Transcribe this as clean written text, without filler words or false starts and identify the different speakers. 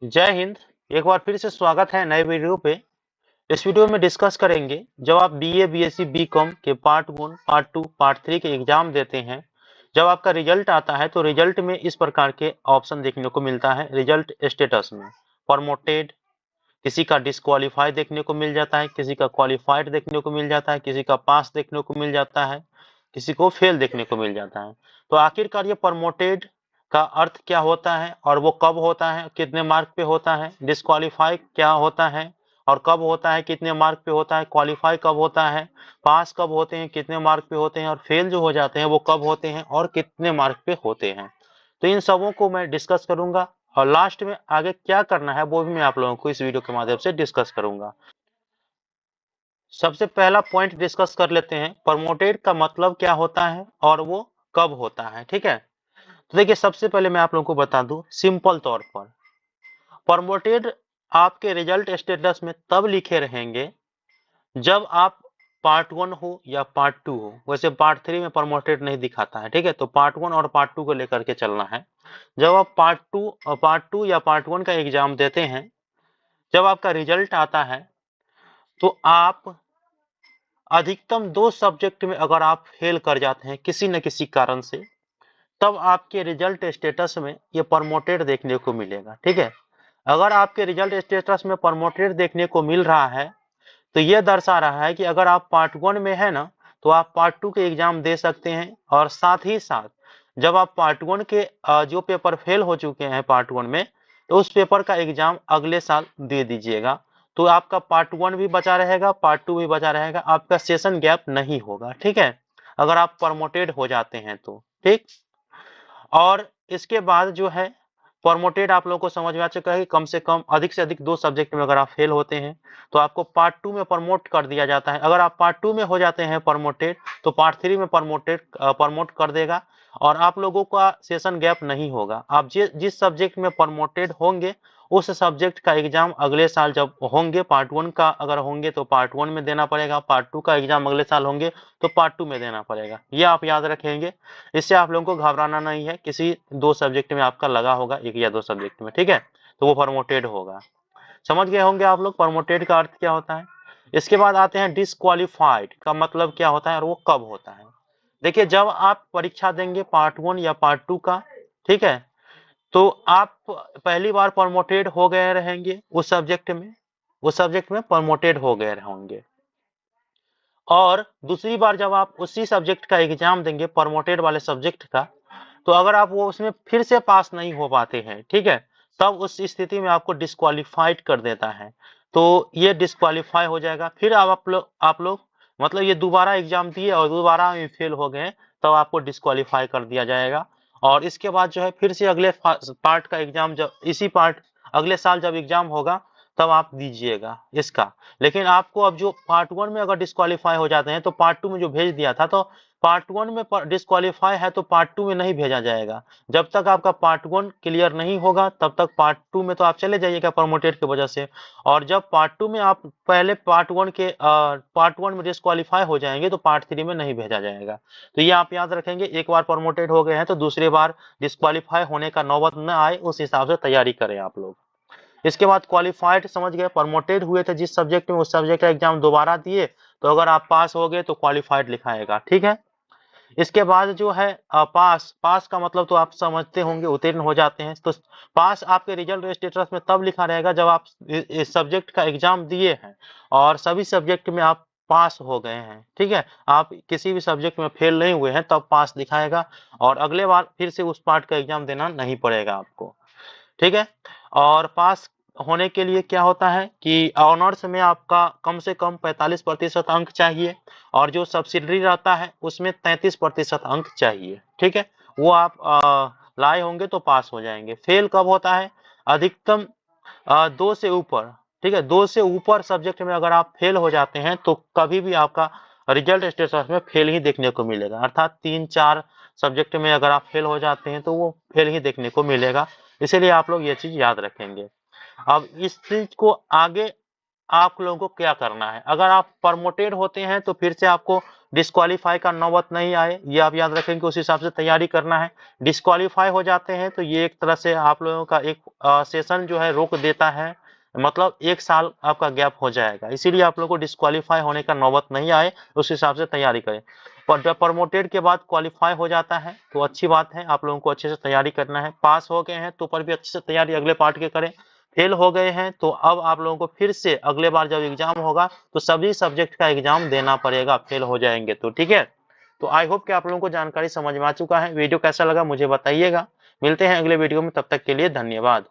Speaker 1: जय हिंद। एक बार फिर से स्वागत है नए वीडियो पे। इस वीडियो में डिस्कस करेंगे जब आप बीए बीएससी बीकॉम के पार्ट 1 पार्ट 2 पार्ट 3 के एग्जाम देते हैं, जब आपका रिजल्ट आता है तो रिजल्ट में इस प्रकार के ऑप्शन देखने को मिलता है। रिजल्ट स्टेटस में प्रमोटेड, किसी का डिस्क्वालीफाई देखने को मिल जाता है, किसी का क्वालिफाइड देखने को मिल जाता है, किसी का पास देखने को मिल जाता है, किसी को फेल देखने को मिल जाता है। तो आखिरकार ये प्रमोटेड का अर्थ क्या होता है और वो कब होता है, कितने मार्क पे होता है, डिस्क्वालीफाई क्या होता है और कब होता है, कितने मार्क पे होता है, क्वालिफाई कब होता है, पास कब होते हैं, कितने मार्क पे होते हैं और फेल जो हो जाते हैं वो कब होते हैं और कितने मार्क पे होते हैं। तो इन सबों को मैं डिस्कस करूंगा और लास्ट में आगे क्या करना है वो भी मैं आप लोगों को इस वीडियो के माध्यम से डिस्कस करूंगा। सबसे पहला पॉइंट डिस्कस कर लेते हैं, प्रमोटेड का मतलब क्या होता है और वो कब होता है। ठीक है, तो देखिए सबसे पहले मैं आप लोगों को बता दूं सिंपल तौर पर, प्रमोटेड आपके रिजल्ट स्टेटस में तब लिखे रहेंगे जब आप पार्ट 1 हो या पार्ट 2 हो। वैसे पार्ट 3 में प्रमोटेड नहीं दिखाता है, ठीक है, तो पार्ट 1 और पार्ट 2 को लेकर के चलना है। जब आप पार्ट 2 या पार्ट 1 का एग्जाम देते हैं, जब आपका रिजल्ट आता है तो आप अधिकतम 2 सब्जेक्ट में अगर आप फेल कर जाते हैं किसी न किसी कारण से, तब आपके रिजल्ट स्टेटस में ये प्रमोटेड देखने को मिलेगा। ठीक है, अगर आपके रिजल्ट स्टेटस में प्रमोटेड देखने को मिल रहा है तो यह दर्शा रहा है कि अगर आप पार्ट 1 में है ना, तो आप पार्ट 2 के एग्जाम दे सकते हैं और साथ ही साथ जब आप पार्ट 1 के जो पेपर फेल हो चुके हैं पार्ट 1 में, तो उस पेपर का एग्जाम अगले साल दे दीजिएगा। तो आपका पार्ट 1 भी बचा रहेगा, पार्ट 2 भी बचा रहेगा, आपका सेशन गैप नहीं होगा। ठीक है, अगर आप प्रमोटेड हो जाते हैं तो ठीक। और इसके बाद जो है प्रमोटेड आप लोगों को समझ में आ चुका है कि कम से कम अधिक से अधिक 2 सब्जेक्ट में अगर आप फेल होते हैं तो आपको पार्ट 2 में प्रमोट कर दिया जाता है। अगर आप पार्ट 2 में हो जाते हैं प्रमोटेड तो पार्ट 3 में प्रमोट कर देगा और आप लोगों का सेशन गैप नहीं होगा। आप जिस सब्जेक्ट में प्रमोटेड होंगे उस सब्जेक्ट का एग्जाम अगले साल जब होंगे, पार्ट 1 का अगर होंगे तो पार्ट 1 में देना पड़ेगा, पार्ट 2 का एग्जाम अगले साल होंगे तो पार्ट 2 में देना पड़ेगा। ये आप याद रखेंगे, इससे आप लोगों को घबराना नहीं है। किसी 2 सब्जेक्ट में आपका लगा होगा, 1 या 2 सब्जेक्ट में, ठीक है, तो वो प्रमोटेड होगा। समझ गए होंगे आप लोग प्रमोटेड का अर्थ क्या होता है। इसके बाद आते हैं डिसक्वालीफाइड का मतलब क्या होता है और वो कब होता है। देखिए जब आप परीक्षा देंगे पार्ट 1 या पार्ट 2 का, ठीक है, तो आप पहली बार प्रमोटेड हो गए रहेंगे उस सब्जेक्ट में प्रमोटेड हो गए होंगे और दूसरी बार जब आप उसी सब्जेक्ट का एग्जाम देंगे प्रमोटेड वाले सब्जेक्ट का, तो अगर आप वो उसमें फिर से पास नहीं हो पाते हैं, ठीक है, तब उस स्थिति में आपको डिस्क्वालीफाइड कर देता है। तो ये डिस्क्वालीफाई हो जाएगा। फिर आप लोग मतलब ये दोबारा एग्जाम दिए और दोबारा में फेल हो गए, तब आपको डिस्क्वालीफाई कर दिया जाएगा। और इसके बाद जो है फिर से अगले पार्ट का एग्जाम, जब इसी पार्ट अगले साल जब एग्जाम होगा तब आप दीजिएगा इसका। लेकिन आपको अब जो पार्ट 1 में अगर डिस्क्वालीफाई हो जाते हैं तो पार्ट 2 में जो भेज दिया था, तो पार्ट 1 में डिस्क्वालीफाई है तो पार्ट 2 में नहीं भेजा जाएगा। जब तक आपका पार्ट 1 क्लियर नहीं होगा तब तक पार्ट 2 में तो आप चले जाइएगा प्रमोटेड की वजह से। और जब पार्ट 2 में आप पहले पार्ट 1 में डिस्क्वालीफाई हो जाएंगे तो पार्ट 3 में नहीं भेजा जाएगा। तो ये आप याद रखेंगे, एक बार प्रमोटेड हो गए हैं तो दूसरी बार डिस्क्वालीफाई होने का नौबत न आए, उस हिसाब से तैयारी करें आप लोग। इसके बाद क्वालिफाइड समझ गए, प्रमोटेड हुए थे जिस सब्जेक्ट में, उस सब्जेक्ट का एग्जाम दोबारा दिए तो अगर आप पास हो गए तो क्वालिफाइड लिखाएगा। ठीक है, इसके बाद जो है पास पास का मतलब तो आप समझते होंगे, उत्तीर्ण हो जाते हैं। तो पास आपके रिजल्ट स्टेटस में तब लिखा रहेगा जब आप इस सब्जेक्ट का एग्जाम दिए हैं और सभी सब्जेक्ट में आप पास हो गए हैं। ठीक है, आप किसी भी सब्जेक्ट में फेल नहीं हुए हैं तब पास दिखाएगा और अगले बार फिर से उस पार्ट का एग्जाम देना नहीं पड़ेगा आपको। ठीक है, और पास होने के लिए क्या होता है कि ऑनर्स में आपका कम से कम 45% अंक चाहिए और जो सब्सिडरी रहता है उसमें 33% अंक चाहिए। ठीक है, वो आप लाए होंगे तो पास हो जाएंगे। फेल कब होता है, अधिकतम 2 से ऊपर। ठीक है, 2 से ऊपर सब्जेक्ट में अगर आप फेल हो जाते हैं तो कभी भी आपका रिजल्ट स्टेटस में फेल ही देखने को मिलेगा। अर्थात 3-4 सब्जेक्ट में अगर आप फेल हो जाते हैं तो वो फेल ही देखने को मिलेगा। इसीलिए आप लोग ये चीज याद रखेंगे। अब इस चीज को आगे आप लोगों को क्या करना है, अगर आप प्रमोटेड होते हैं तो फिर से आपको डिस्क्वालीफाई का नौबत नहीं आए, ये आप याद रखेंगे, उस हिसाब से तैयारी करना है। डिस्क्वालीफाई हो जाते हैं तो ये एक तरह से आप लोगों का एक सेशन जो है रोक देता है, मतलब 1 साल आपका गैप हो जाएगा। इसीलिए आप लोगों को डिस्क्वालीफाई होने का नौबत नहीं आए, उस हिसाब से तैयारी करें। पर जब प्रमोटेड के बाद क्वालीफाई हो जाता है तो अच्छी बात है, आप लोगों को अच्छे से तैयारी करना है। पास हो गए हैं तो पर भी अच्छे से तैयारी अगले पार्ट के करें। फेल हो गए हैं तो अब आप लोगों को फिर से अगले बार जब एग्जाम होगा तो सभी सब्जेक्ट का एग्जाम देना पड़ेगा, फेल हो जाएंगे तो, ठीक है। तो आई होप कि आप लोगों को जानकारी समझ में आ चुका है। वीडियो कैसा लगा मुझे बताइएगा। मिलते हैं अगले वीडियो में, तब तक के लिए धन्यवाद।